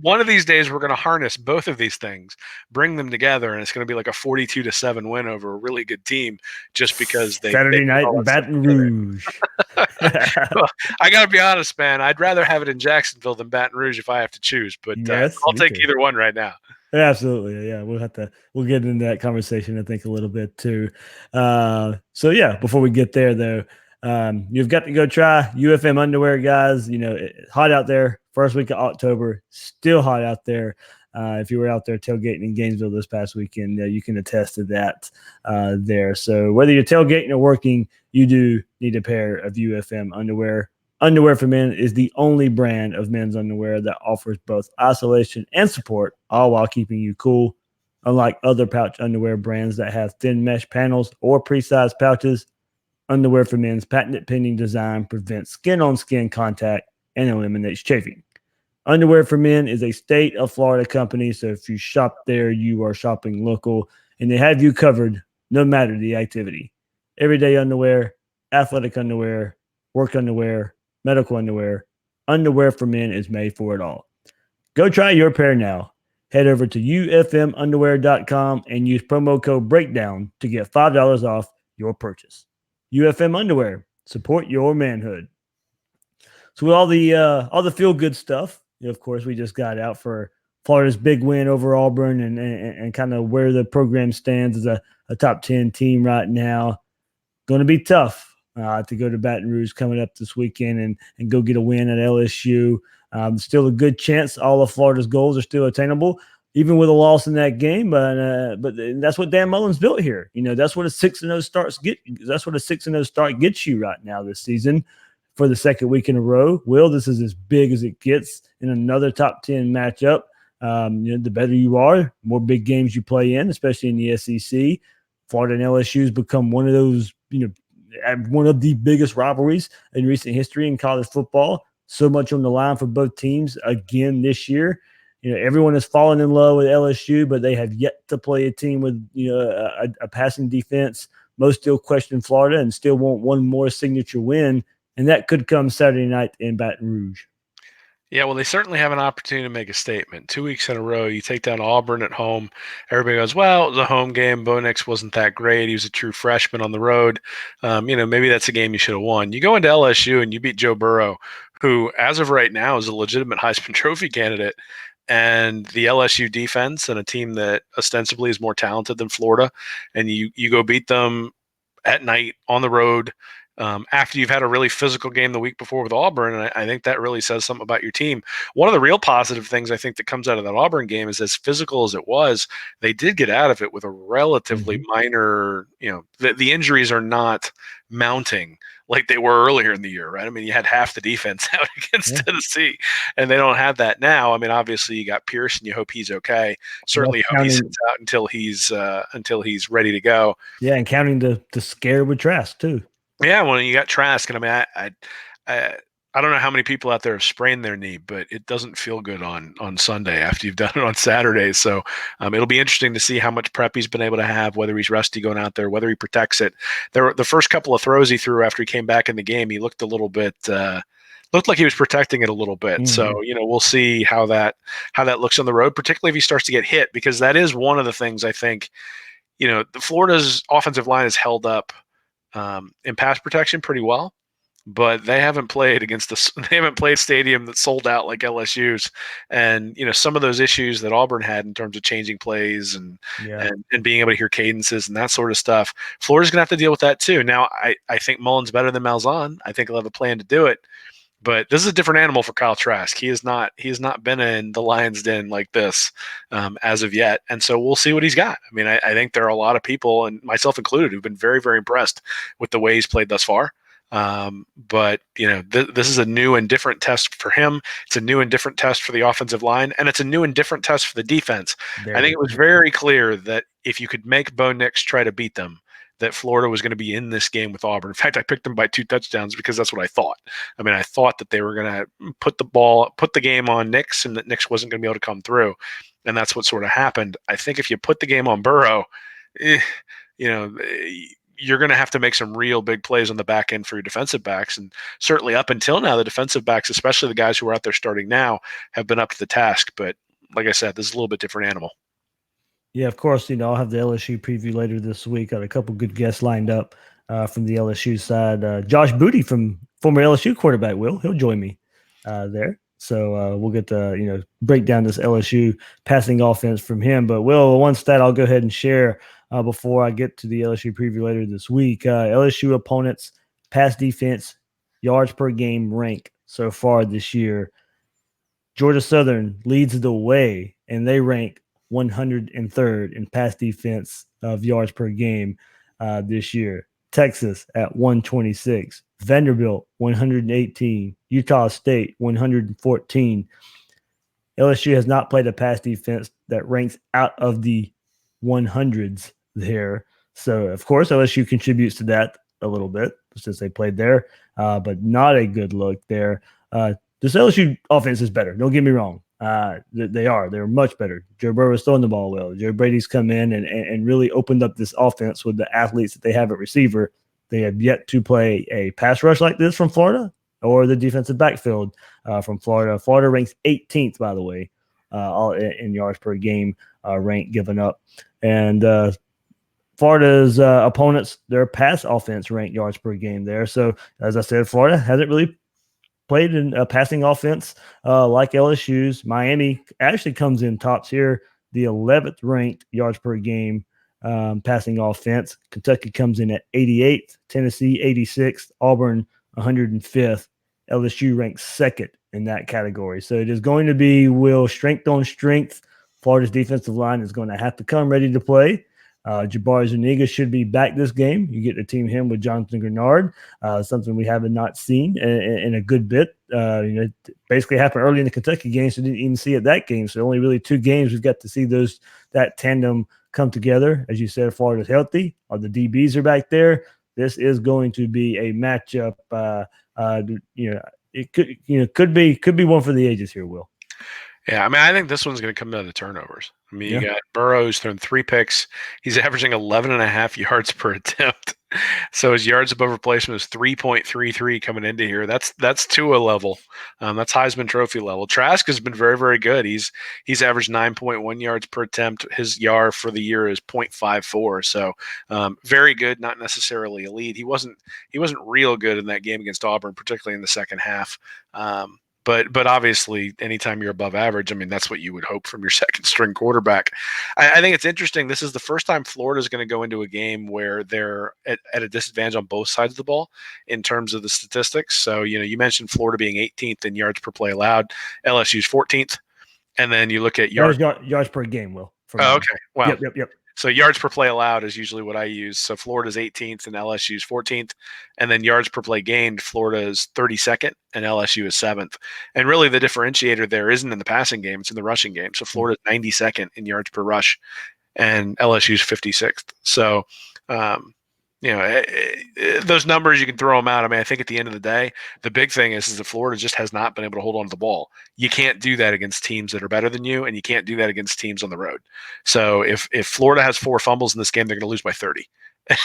S2: one of these days we're going to harness both of these things, bring them together, and it's going to be like a 42-7 win over a really good team just because
S1: Saturday night in Baton Rouge.
S2: Well, I got to be honest, man. I'd rather have it in Jacksonville than Baton Rouge if I have to choose, but
S1: yes,
S2: I'll take either one right now.
S1: Absolutely. Yeah. We'll get into that conversation, I think, a little bit too. Before we get there though, you've got to go try UFM underwear, guys. It's hot out there. First week of October, still hot out there. If you were out there tailgating in Gainesville this past weekend, you can attest to that there. So whether you're tailgating or working, you do need a pair of UFM underwear. Underwear for Men is the only brand of men's underwear that offers both isolation and support, all while keeping you cool. Unlike other pouch underwear brands that have thin mesh panels or pre-sized pouches, Underwear for Men's patented pending design prevents skin-on-skin contact and eliminates chafing. Underwear for Men is a state of Florida company, so if you shop there, you are shopping local, and they have you covered no matter the activity. Everyday underwear, athletic underwear, work underwear, medical underwear. Underwear for men is made for it all. Go try your pair now. Head over to ufmunderwear.com and use promo code BREAKDOWN to get $5 off your purchase. UFM Underwear, support your manhood. So with all the feel good stuff, of course, we just got out for Florida's big win over Auburn and kind of where the program stands as a top 10 team right now. Going to be tough to go to Baton Rouge coming up this weekend and go get a win at LSU. Still a good chance all of Florida's goals are still attainable, even with a loss in that game. But that's what Dan Mullen's built here. That's what a 6-0 starts get. That's what a 6-0 start gets you right now this season for the second week in a row. Will, this is as big as it gets in another top 10 matchup. The better you are, more big games you play in, especially in the SEC. Florida and LSU has become one of those, one of the biggest rivalries in recent history in college football. So much on the line for both teams again this year. Everyone has fallen in love with LSU, but they have yet to play a team with a passing defense. Most still question Florida and still want one more signature win, and that could come Saturday night in Baton Rouge.
S2: Yeah, well, they certainly have an opportunity to make a statement. 2 weeks in a row, you take down Auburn at home. Everybody goes, well, it was a home game. Bo Nix wasn't that great. He was a true freshman on the road. Maybe that's a game you should have won. You go into LSU and you beat Joe Burrow, who, as of right now, is a legitimate Heisman Trophy candidate. And the LSU defense and a team that ostensibly is more talented than Florida, and you go beat them at night on the road. After you've had a really physical game the week before with Auburn, and I think that really says something about your team. One of the real positive things I think that comes out of that Auburn game is, as physical as it was, they did get out of it with a relatively minor, the injuries are not mounting like they were earlier in the year, right? I mean, you had half the defense out against Tennessee, and they don't have that now. I mean, obviously you got Pierce, and you hope he's okay. Certainly hope he sits out until he's ready to go.
S1: Yeah, and counting the scare with Trask too.
S2: Yeah, well, you got Trask, and I mean, I don't know how many people out there have sprained their knee, but it doesn't feel good on Sunday after you've done it on Saturday. So it'll be interesting to see how much prep he's been able to have, whether he's rusty going out there, whether he protects it. The first couple of throws he threw after he came back in the game, he looked a little bit looked like he was protecting it a little bit. So we'll see how that looks on the road, particularly if he starts to get hit, because that is one of the things I think. The Florida's offensive line is held up in pass protection pretty well, but they haven't played they haven't played a stadium that's sold out like LSU's, and some of those issues that Auburn had in terms of changing plays and being able to hear cadences and that sort of stuff. Florida's gonna have to deal with that too. Now I think Mullen's better than Malzahn. I think he'll have a plan to do it. But this is a different animal for Kyle Trask. He has not been in the lion's den like this as of yet. And so we'll see what he's got. I mean, I think there are a lot of people, and myself included, who've been very, very impressed with the way he's played thus far. But this is a new and different test for him. It's a new and different test for the offensive line, and it's a new and different test for the defense. I think it was very clear that if you could make Bo Nix try to beat them, that Florida was going to be in this game with Auburn. In fact, I picked them by 2 touchdowns because that's what I thought. I mean, I thought that they were going to put the game on Nix, and that Nix wasn't going to be able to come through. And that's what sort of happened. I think if you put the game on Burrow, you're going to have to make some real big plays on the back end for your defensive backs. And certainly up until now, the defensive backs, especially the guys who are out there starting now, have been up to the task. But like I said, this is a little bit different animal.
S1: Yeah, of course, I'll have the LSU preview later this week. Got a couple good guests lined up from the LSU side. Josh Booty from former LSU quarterback, he'll join me there. So we'll get to, break down this LSU passing offense from him. But one stat I'll go ahead and share before I get to the LSU preview later this week. LSU opponents pass defense yards per game rank so far this year. Georgia Southern leads the way, and they rank 103rd in pass defense of yards per game this year. Texas at 126, Vanderbilt 118, Utah State 114. LSU has not played a pass defense that ranks out of the 100s there. So, of course, LSU contributes to that a little bit since they played there, but not a good look there. This LSU offense is better. Don't get me wrong. They're much better. Joe Burrow's throwing the ball well. Joe Brady's come in and really opened up this offense with the athletes that they have at receiver. They have yet to play a pass rush like this from Florida or the defensive backfield from Florida. Florida ranks 18th, by the way, all in yards per game rank given up. And Florida's opponents, their pass offense ranked yards per game there. So, as I said, Florida hasn't really played in a passing offense like LSU's. Miami actually comes in tops here, the 11th ranked yards per game passing offense. Kentucky comes in at 88th, Tennessee 86th, Auburn 105th. LSU ranks second in that category. So it is going to be strength on strength. Florida's defensive line is going to have to come ready to play. Jabari Zuniga should be back this game. You get to team him with Jonathan Grenard, something we haven't not seen in a good bit. It basically happened early in the Kentucky game, so didn't even see it that game. So only really 2 games we've got to see that tandem come together. As you said, Florida's healthy. The DBs are back there. This is going to be a matchup. It could be one for the ages here, Will.
S2: Yeah, I mean, I think this one's going to come down to turnovers. I mean, you got Burrow's thrown 3 picks. He's averaging 11.5 yards per attempt. So his yards above replacement is 3.33 coming into here. That's Tua level. That's Heisman Trophy level. Trask has been very, very good. He's averaged 9.1 yards per attempt. His YAR for the year is 0.54. So very good, not necessarily elite. He wasn't real good in that game against Auburn, particularly in the second half. But obviously, anytime you're above average, I mean, that's what you would hope from your second string quarterback. I think it's interesting. This is the first time Florida is going to go into a game where they're at a disadvantage on both sides of the ball in terms of the statistics. So, you mentioned Florida being 18th in yards per play allowed, LSU's 14th. And then you look at yards
S1: per game, Will.
S2: Oh, okay. Wow.
S1: Yep.
S2: So yards per play allowed is usually what I use. So Florida's 18th and LSU's 14th. And then yards per play gained, Florida is 32nd and LSU is 7th. And really the differentiator there isn't in the passing game, it's in the rushing game. So Florida's 92nd in yards per rush and LSU's 56th. So, those numbers, you can throw them out. I mean, I think at the end of the day, the big thing is that Florida just has not been able to hold on to the ball. You can't do that against teams that are better than you, and you can't do that against teams on the road. So if Florida has 4 fumbles in this game, they're going to lose by 30.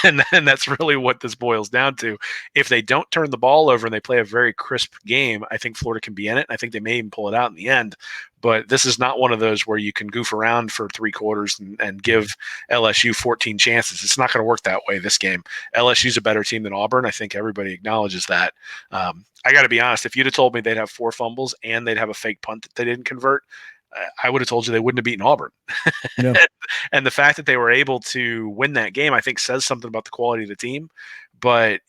S2: And that's really what this boils down to. If they don't turn the ball over and they play a very crisp game, I think Florida can be in it. I think they may even pull it out in the end. But this is not one of those where you can goof around for 3 quarters and give LSU 14 chances. It's not going to work that way this game. LSU's a better team than Auburn. I think everybody acknowledges that. I got to be honest. If you'd have told me they'd have 4 fumbles and they'd have a fake punt that they didn't convert, I would have told you they wouldn't have beaten Auburn. No. And the fact that they were able to win that game, I think, says something about the quality of the team. But,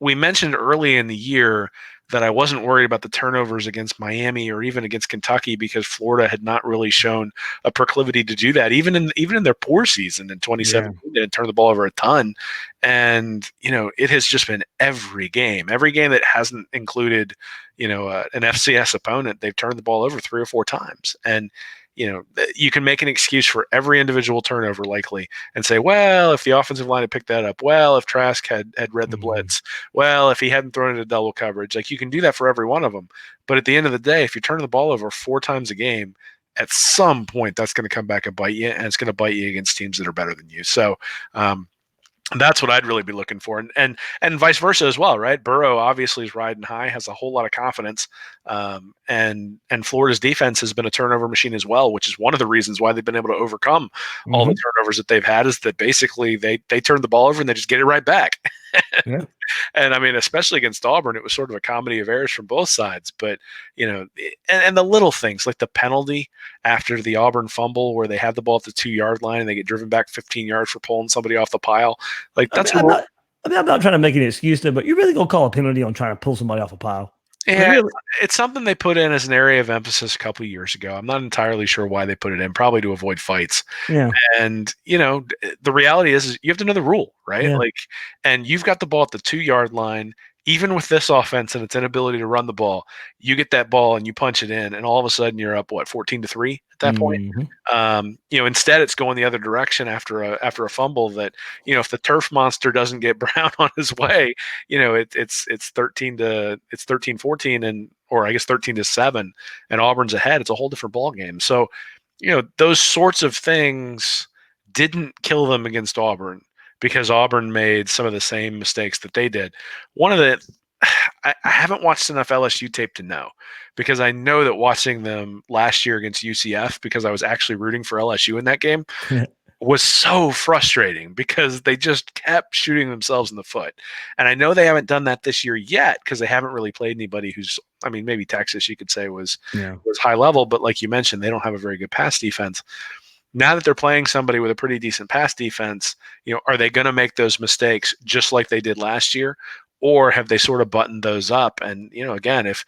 S2: we mentioned early in the year that I wasn't worried about the turnovers against Miami or even against Kentucky because Florida had not really shown a proclivity to do that. Even in their poor season in 2017, they didn't turn the ball over a ton. And, it has just been every game that hasn't included, an FCS opponent, they've turned the ball over 3 or 4 times. And, you can make an excuse for every individual turnover likely and say, well, if the offensive line had picked that up, well, if Trask had read the blitz, well, if he hadn't thrown into double coverage, like you can do that for every one of them. But at the end of the day, if you're turning the ball over 4 times a game, at some point that's going to come back and bite you, and it's going to bite you against teams that are better than you. So, that's what I'd really be looking for, and vice versa as well, right? Burrow obviously is riding high, has a whole lot of confidence, and Florida's defense has been a turnover machine as well, which is one of the reasons why they've been able to overcome all the turnovers that they've had. Is that basically they turn the ball over and they just get it right back. Yeah. And I mean, especially against Auburn, it was sort of a comedy of errors from both sides. But and the little things like the penalty after the Auburn fumble where they have the ball at the 2-yard line and they get driven back 15 yards for pulling somebody off the pile. Like that's
S1: I'm not trying to make an excuse there, but you're really gonna call a penalty on trying to pull somebody off a pile?
S2: Yeah, really? It's something they put in as an area of emphasis a couple of years ago. I'm not entirely sure why they put it in, probably to avoid fights. Yeah. And, the reality is you have to know the rule, right? Yeah. And you've got the ball at the 2-yard line. Even with this offense and its inability to run the ball, you get that ball and you punch it in, and all of a sudden you're up 14-3 at that point. Instead it's going the other direction after a fumble. That if the turf monster doesn't get Brown on his way, it's 13-14 or I guess 13-7, and Auburn's ahead, it's a whole different ball game. So, those sorts of things didn't kill them against Auburn because Auburn made some of the same mistakes that they did. One of the I haven't watched enough LSU tape to know, because I know that watching them last year against UCF, because I was actually rooting for LSU in that game, was so frustrating because they just kept shooting themselves in the foot. And I know they haven't done that this year yet because they haven't really played anybody who's, I mean, maybe Texas you could say was
S1: Yeah.
S2: high level, but like you mentioned, they don't have a very good pass defense. Now that they're playing somebody with a pretty decent pass defense, are they going to make those mistakes just like they did last year? Or have they sort of buttoned those up? And, again, if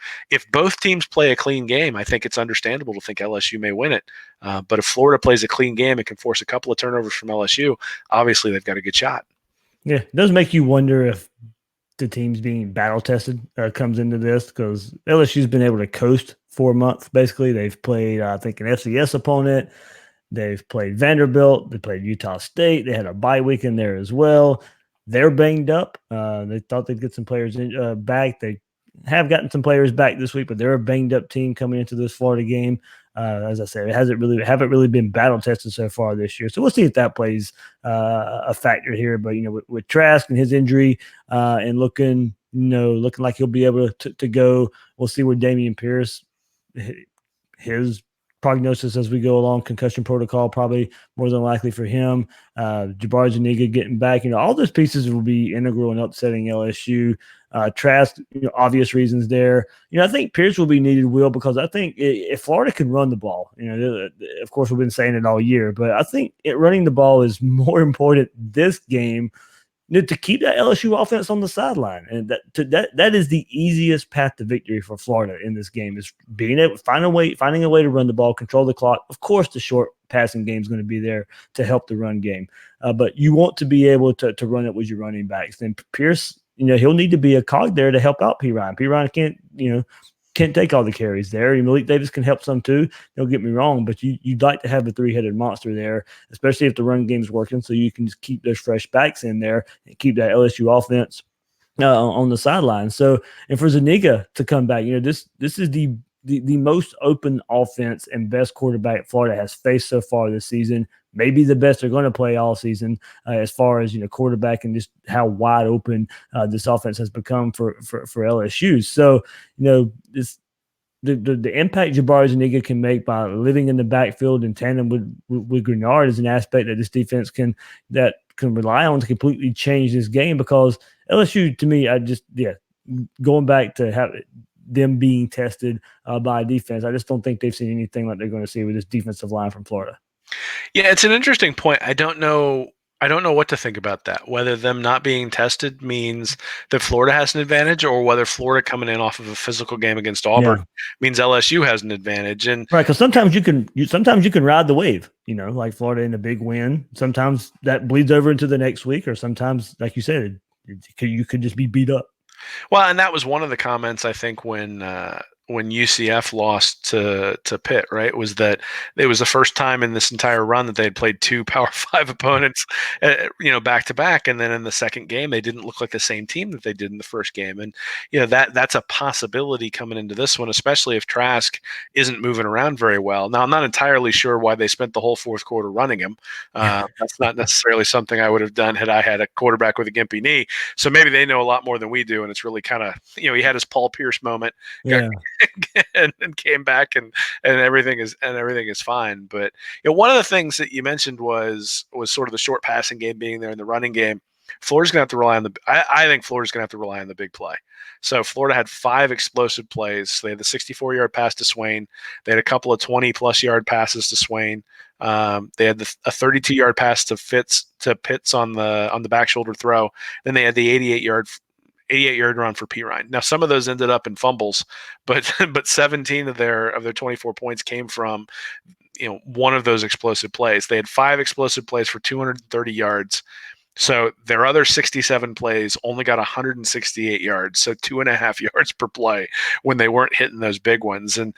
S2: both teams play a clean game, I think it's understandable to think LSU may win it. But if Florida plays a clean game and can force a couple of turnovers from LSU, obviously they've got a good shot.
S1: Yeah, it does make you wonder if the teams being battle tested comes into this, because LSU's been able to coast for a month. Basically, they've played, I think, an FCS opponent. They've played Vanderbilt. They played Utah State. They had a bye week in there as well. They're banged up. They thought they'd get some players back. They have gotten some players back this week, but they're a banged up team coming into this Florida game. As I said, it haven't really been battle tested so far this year. So we'll see if that plays a factor here. But with Trask and his injury and looking like he'll be able to go, we'll see where Damian Pierce, his prognosis as we go along, concussion protocol probably more than likely for him. Jabari Zuniga getting back, all those pieces will be integral in upsetting LSU. Trask, obvious reasons there. I think Pierce will be needed, Will, because I think if Florida can run the ball, of course we've been saying it all year, but I think running the ball is more important this game to keep that LSU offense on the sideline, and that is the easiest path to victory for Florida in this game, is being able finding a way to run the ball, control the clock. Of course, the short passing game is going to be there to help the run game, but you want to be able to run it with your running backs. And Pierce, he'll need to be a cog there to help out P. Ryan can't take all the carries there. Malik Davis can help some too. Don't get me wrong, but you'd like to have a three-headed monster there, especially if the run game's working, so you can just keep those fresh backs in there and keep that LSU offense on the sideline. So, and for Zuniga to come back, this is the most open offense and best quarterback Florida has faced so far this season. Maybe the best they're going to play all season, as far as quarterback and just how wide open this offense has become for LSU. So this the impact Jabari Zuniga can make by living in the backfield in tandem with Grenard is an aspect that this defense can rely on to completely change this game. Because LSU, to me, going back to have them being tested by defense, I just don't think they've seen anything like they're going to see with this defensive line from Florida.
S2: Yeah, it's an interesting point. I don't know what to think about that. Whether them not being tested means that Florida has an advantage, or whether Florida coming in off of a physical game against Auburn means LSU has an advantage. And
S1: right, because sometimes you can ride the wave. Like Florida in a big win. Sometimes that bleeds over into the next week, or sometimes, like you said, you could just be beat up.
S2: Well, and that was one of the comments, I think, when UCF lost to Pitt, right? Was that it was the first time in this entire run that they had played two Power 5 opponents, back to back, and then in the second game they didn't look like the same team that they did in the first game, and that's a possibility coming into this one, especially if Trask isn't moving around very well. Now, I'm not entirely sure why they spent the whole fourth quarter running him. That's not necessarily something I would have done had I had a quarterback with a gimpy knee. So maybe they know a lot more than we do, and it's really kind of he had his Paul Pierce moment.
S1: Yeah.
S2: and came back and everything is fine. But one of the things that you mentioned was sort of the short passing game being there in the running game. Florida's gonna have to rely on I think Florida's gonna have to rely on the big play. So Florida had 5 explosive plays. They had the 64-yard pass to Swain. They had a couple of 20+ yard passes to Swain. They had a 32-yard pass to Pitts on the back shoulder throw. Then they had the 88-yard run for P. Ryan. Now, some of those ended up in fumbles, but 17 of their 24 points came from one of those explosive plays. They had 5 explosive plays for 230 yards. So their other 67 plays only got 168 yards, so 2.5 yards per play when they weren't hitting those big ones. And,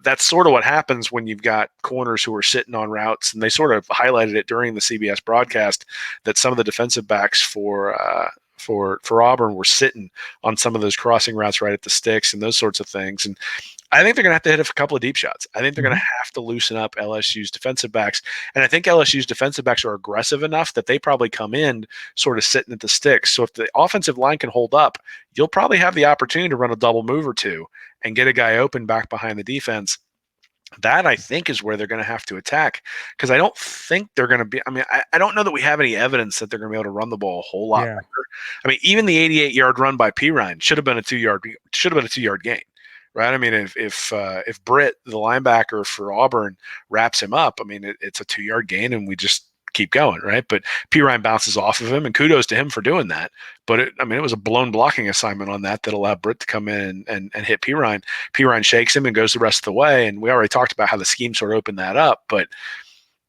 S2: that's sort of what happens when you've got corners who are sitting on routes. And they sort of highlighted it during the CBS broadcast that some of the defensive backs for for Auburn were sitting on some of those crossing routes right at the sticks and those sorts of things. And I think they're going to have to hit a couple of deep shots. I think they're going to have to loosen up LSU's defensive backs. And I think LSU's defensive backs are aggressive enough that they probably come in sort of sitting at the sticks. So if the offensive line can hold up, you'll probably have the opportunity to run a double move or two and get a guy open back behind the defense. That I think is where they're going to have to attack, because I don't think they're going to be. I mean, I don't know that we have any evidence that they're going to be able to run the ball a whole lot
S1: Yeah.
S2: better. I mean, even the 88-yard run by Pirine should have been a 2-yard gain, right? I mean, if Britt, the linebacker for Auburn, wraps him up, I mean, it's a 2-yard gain, and we just keep going, right? But Pirine bounces off of him, and kudos to him for doing that. But it was a blown blocking assignment on that allowed Britt to come in and hit Pirine. Pirine shakes him and goes the rest of the way. And we already talked about how the scheme sort of opened that up. But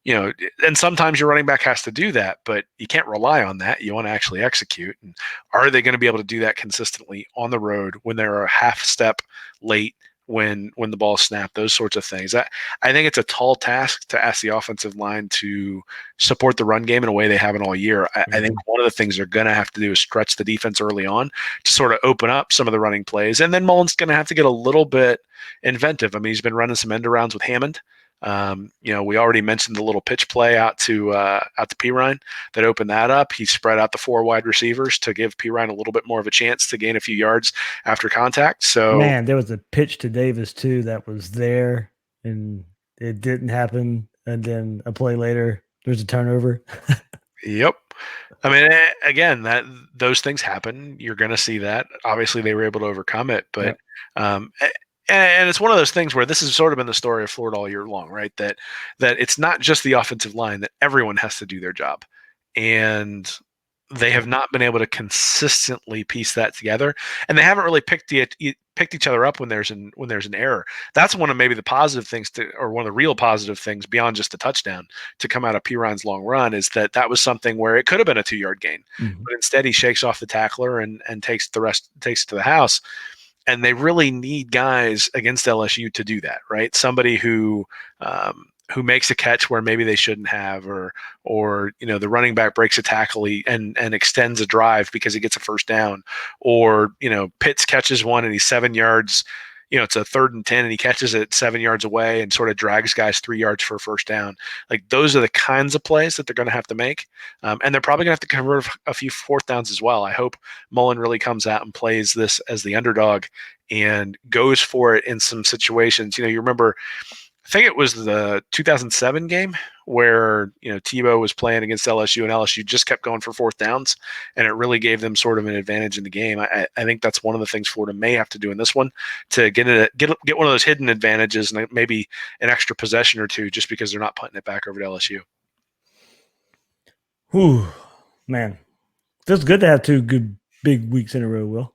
S2: and sometimes your running back has to do that, but you can't rely on that. You want to actually execute. And are they going to be able to do that consistently on the road when they're a half step late, when the ball is snapped, those sorts of things? I think it's a tall task to ask the offensive line to support the run game in a way they haven't all year. I think one of the things they're going to have to do is stretch the defense early on to sort of open up some of the running plays. And then Mullen's going to have to get a little bit inventive. I mean, he's been running some end arounds with Hammond. We already mentioned the little pitch play out to Pirine that opened that up. He spread out the 4 wide receivers to give Pirine a little bit more of a chance to gain a few yards after contact. So,
S1: man, there was a pitch to Davis too that was there, and it didn't happen. And then a play later, there's a turnover.
S2: Yep. I mean, again, those things happen. You're going to see that. Obviously, they were able to overcome it, but. Yep. And it's one of those things where this has sort of been the story of Florida all year long, right? That it's not just the offensive line, that everyone has to do their job. And they have not been able to consistently piece that together. And they haven't really picked each other up when there's an error. That's one of maybe the positive things or one of the real positive things beyond just the touchdown to come out of Pirine's long run, is that was something where it could have been a 2-yard gain. Mm-hmm. But instead he shakes off the tackler and takes it to the house. And they really need guys against LSU to do that, right? Somebody who makes a catch where maybe they shouldn't have, or the running back breaks a tackle and extends a drive because he gets a first down, or Pitts catches one and he's 7 yards. It's a 3rd and 10 and he catches it 7 yards away and sort of drags guys 3 yards for a first down. Like, those are the kinds of plays that they're going to have to make. And they're probably going to have to convert a few 4th downs as well. I hope Mullen really comes out and plays this as the underdog and goes for it in some situations. You remember, I think it was the 2007 game where Tebow was playing against LSU, and LSU just kept going for 4th downs, and it really gave them sort of an advantage in the game. I think that's one of the things Florida may have to do in this one, to get one of those hidden advantages and maybe an extra possession or two, just because they're not putting it back over to LSU.
S1: Whew, man, feels good to have 2 good big weeks in a row, Will.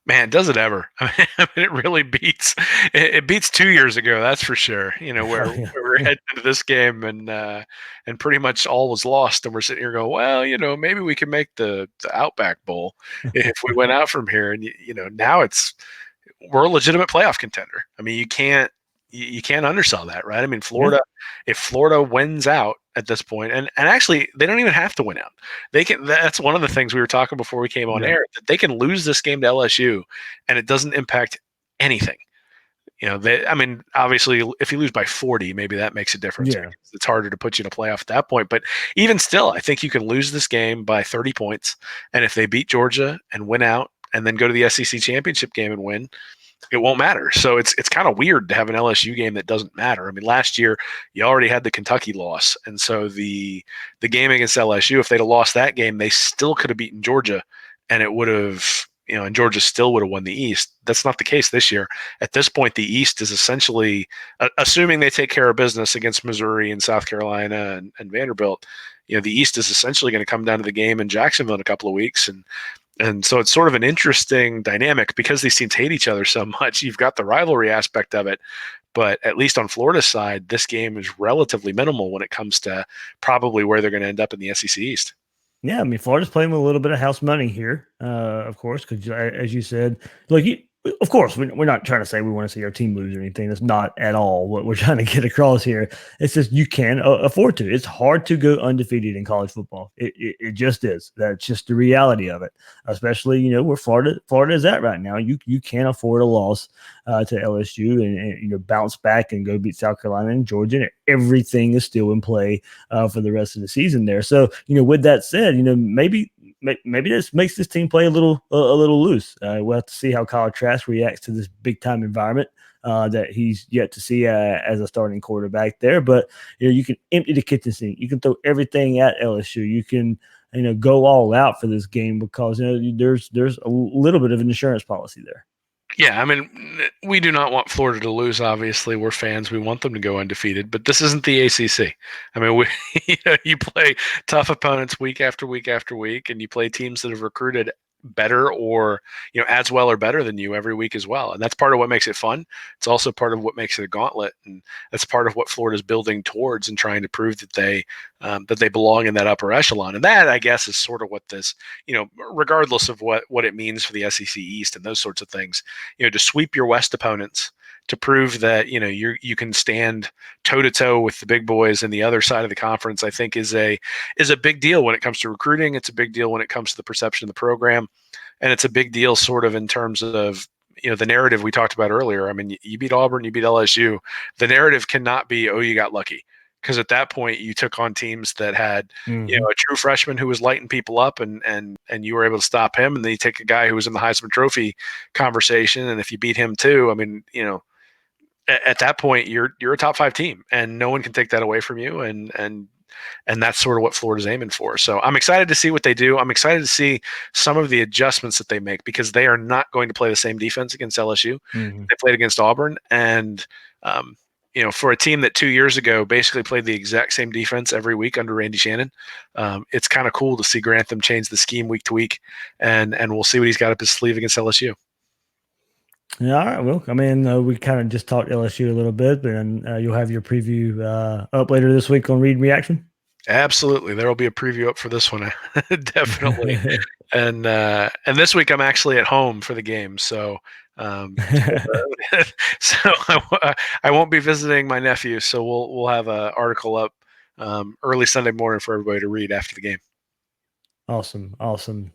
S2: Man, does it ever? I mean, it really beats 2 years ago, that's for sure. Where we're heading into this game and pretty much all was lost, and we're sitting here going, well, maybe we can make the Outback Bowl if we went out from here. And now we're a legitimate playoff contender. I mean, you can't undersell that, right? I mean, Florida, if Florida wins out at this point, and actually they don't even have to win out. They can. That's one of the things we were talking before we came on air, that they can lose this game to LSU and it doesn't impact anything. Obviously if you lose by 40, maybe that makes a difference. Yeah. It's harder to put you in a playoff at that point, but even still, I think you can lose this game by 30 points. And if they beat Georgia and win out and then go to the SEC championship game and win, it won't matter. So it's kind of weird to have an LSU game that doesn't matter. I mean, last year you already had the Kentucky loss, and so the game against LSU, if they'd have lost that game, they still could have beaten Georgia, and it would have, and Georgia still would have won the East. That's not the case this year. At this point, the East is essentially, assuming they take care of business against Missouri and South Carolina and Vanderbilt, the East is essentially going to come down to the game in Jacksonville in a couple of weeks, and so it's sort of an interesting dynamic because these teams hate each other so much. You've got the rivalry aspect of it, but at least on Florida's side, this game is relatively minimal when it comes to probably where they're going to end up in the SEC East.
S1: Yeah, I mean, Florida's playing with a little bit of house money here, of course, because as you said, look, Of course, we're not trying to say we want to see our team lose or anything. That's not at all what we're trying to get across here. It's just you can afford to. It's hard to go undefeated in college football. It just is. That's just the reality of it. Especially where Florida is at right now. You can't afford a loss to LSU and bounce back and go beat South Carolina and Georgia. And everything is still in play for the rest of the season there. So with that said, maybe this makes this team play a little loose. We'll have to see how Kyle Trask reacts to this big time environment that he's yet to see as a starting quarterback there. But you can empty the kitchen sink. You can throw everything at LSU. You can go all out for this game because there's a little bit of an insurance policy there.
S2: Yeah, I mean, we do not want Florida to lose. Obviously, we're fans. We want them to go undefeated, but this isn't the ACC. I mean, you play tough opponents week after week after week, and you play teams that have recruited better or as well or better than you every week as well, and that's part of what makes it fun. It's also part of what makes it a gauntlet, and that's part of what Florida's building towards and trying to prove that they belong in that upper echelon. And that, I guess, is sort of what this, regardless of what it means for the SEC East and those sorts of things, to sweep your West opponents, to prove that you can stand toe to toe with the big boys in the other side of the conference, I think is a big deal when it comes to recruiting. It's a big deal when it comes to the perception of the program, and it's a big deal sort of in terms of the narrative we talked about earlier. I mean, you beat Auburn, you beat LSU. The narrative cannot be, oh, you got lucky, because at that point you took on teams that had a true freshman who was lighting people up, and you were able to stop him, and then you take a guy who was in the Heisman Trophy conversation, and if you beat him too, I mean, at that point you're a top 5 team, and no one can take that away from you, and that's sort of what Florida's aiming for. So I'm excited to see what they do. I'm excited to see some of the adjustments that they make, because they are not going to play the same defense against LSU they played against Auburn. And for a team that 2 years ago basically played the exact same defense every week under Randy Shannon, it's kind of cool to see Grantham change the scheme week to week, and we'll see what he's got up his sleeve against LSU.
S1: Yeah, all right. Well, I mean, we kind of just talked LSU a little bit, but you'll have your preview up later this week on Read Reaction.
S2: Absolutely, there will be a preview up for this one, definitely. And this week I'm actually at home for the game, so so I won't be visiting my nephew. So we'll have an article up early Sunday morning for everybody to read after the game.
S1: Awesome.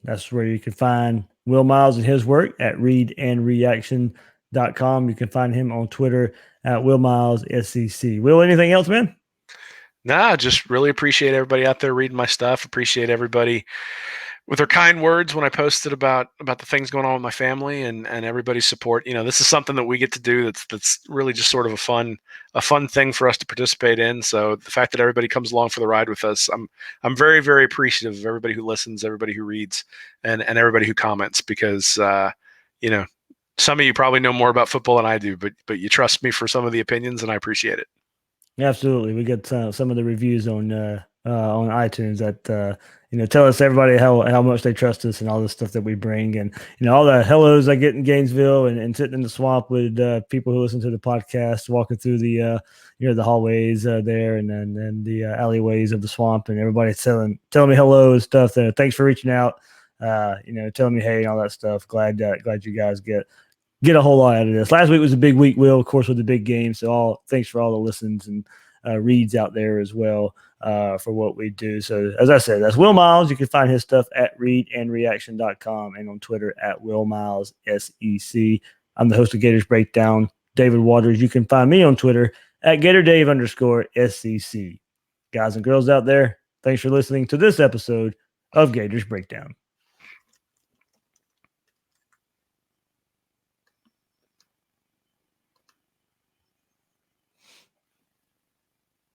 S1: That's where you can find Will Miles and his work at readandreaction.com. You can find him on Twitter at Will Miles SEC. Will, anything else, man?
S2: Nah, just really appreciate everybody out there reading my stuff. Appreciate everybody with their kind words when I posted about the things going on with my family, and everybody's support. This is something that we get to do that's really just sort of a fun thing for us to participate in. So the fact that everybody comes along for the ride with us, I'm very, very appreciative of everybody who listens, everybody who reads, and everybody who comments, because some of you probably know more about football than I do, but you trust me for some of the opinions, and I appreciate it.
S1: Absolutely. We get some of the reviews on iTunes that tell us everybody how much they trust us and all the stuff that we bring, and all the hellos I get in Gainesville and sitting in the swamp with people who listen to the podcast, walking through the the hallways there and the alleyways of the swamp, and everybody telling me hello and stuff. Thanks for reaching out, telling me hey and all that stuff. Glad you guys get a whole lot out of this. Last week was a big week, Will, of course, with the big game. So thanks for all the listens and reads out there as well for what we do. So as I said, that's Will Miles. You can find his stuff at readandreaction.com and on Twitter at Will Miles SEC. I'm the host of Gators Breakdown, David Waters. You can find me on Twitter at GatorDave_SEC. Guys and girls out there, thanks for listening to this episode of Gators Breakdown.